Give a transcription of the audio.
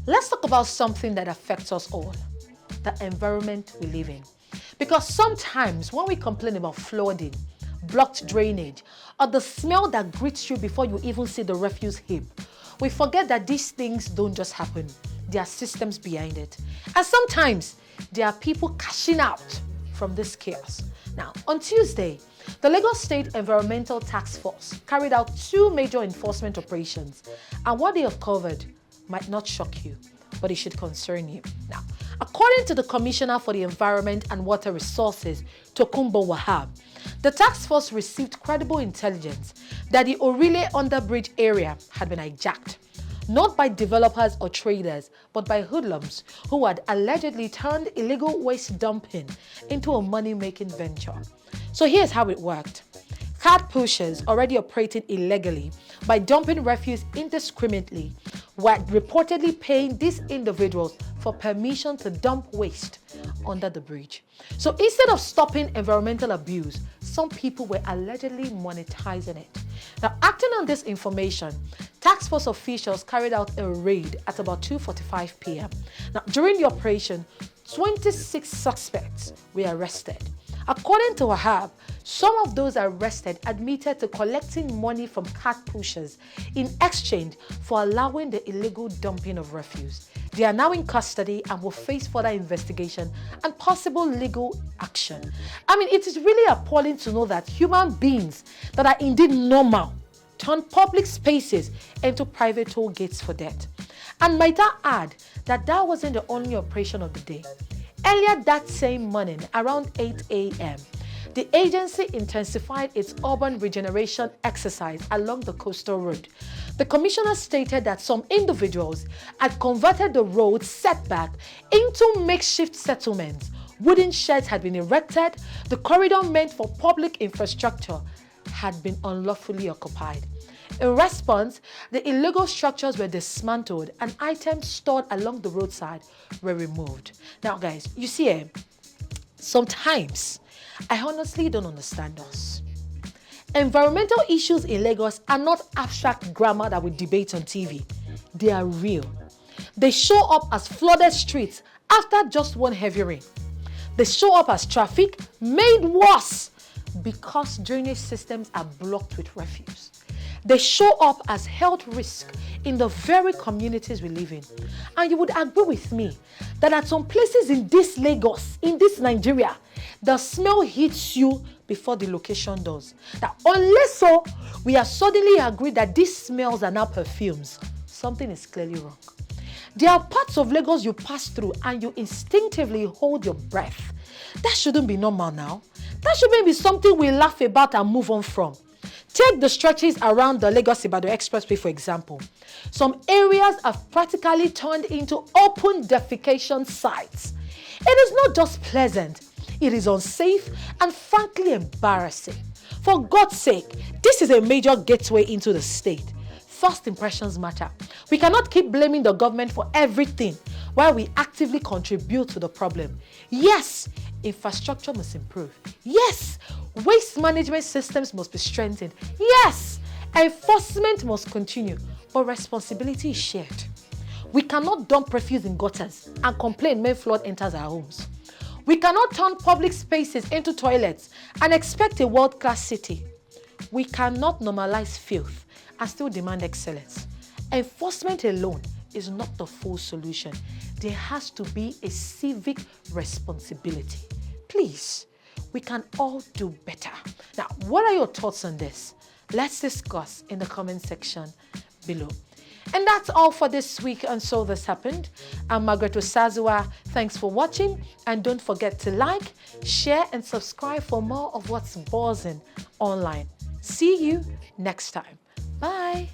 Let's talk about something that affects us all, the environment we live in. Because sometimes when we complain about flooding, blocked drainage, or the smell that greets you before you even see the refuse heap, we forget that these things don't just happen. There are systems behind it. And sometimes there are people cashing out from this chaos. Now, on Tuesday, the Lagos State Environmental Task Force carried out 2 major enforcement operations, and what they have covered might not shock you, but it should concern you. Now, according to the Commissioner for the Environment and Water Resources, Tokunbo Wahab, the task force received credible intelligence that the Orile underbridge area had been hijacked, not by developers or traders, but by hoodlums who had allegedly turned illegal waste dumping into a money-making venture. So here's how it worked. Cart pushers already operating illegally by dumping refuse indiscriminately were reportedly paying these individuals for permission to dump waste under the bridge. So instead of stopping environmental abuse, some people were allegedly monetizing it. Now, acting on this information, task force officials carried out a raid at about 2:45 p.m. Now, during the operation, 26 suspects were arrested. According to Wahab, some of those arrested admitted to collecting money from cart pushers in exchange for allowing the illegal dumping of refuse. They are now in custody and will face further investigation and possible legal action. I mean, it is really appalling to know that human beings that are indeed normal turn public spaces into private toll gates for debt. And might I add that that wasn't the only operation of the day. Earlier that same morning, around 8 a.m., the agency intensified its urban regeneration exercise along the coastal road. The commissioner stated that some individuals had converted the road setback into makeshift settlements. Wooden sheds had been erected. The corridor meant for public infrastructure had been unlawfully occupied. In response, the illegal structures were dismantled and items stored along the roadside were removed. Now, guys, you see, sometimes I honestly don't understand us. Environmental issues in Lagos are not abstract grammar that we debate on TV. They are real. They show up as flooded streets after just one heavy rain. They show up as traffic made worse because drainage systems are blocked with refuse. They show up as health risk in the very communities we live in. And you would agree with me that at some places in this Lagos, in this Nigeria, the smell hits you before the location does. That unless we are suddenly agreed that these smells are now perfumes, something is clearly wrong. There are parts of Lagos you pass through and you instinctively hold your breath. That shouldn't be normal now. That should be something we laugh about and move on from. Take the stretches around the Lagos-Ibadan Expressway, for example. Some areas have practically turned into open defecation sites. It is not just pleasant, it is unsafe and frankly embarrassing. For God's sake, this is a major gateway into the state. First impressions matter. We cannot keep blaming the government for everything while we actively contribute to the problem. Yes, infrastructure must improve. Yes, waste management systems must be strengthened. Yes, enforcement must continue, but responsibility is shared. We cannot dump refuse in gutters and complain when flood enters our homes. We cannot turn public spaces into toilets and expect a world-class city. We cannot normalize filth and still demand excellence. Enforcement alone is not the full solution. There has to be a civic responsibility. Please, we can all do better. Now, what are your thoughts on this? Let's discuss in the comment section below. And that's all for this week on So This Happened. I'm Margaret Osazua. Thanks for watching. And don't forget to like, share, and subscribe for more of what's buzzing online. See you next time. Bye.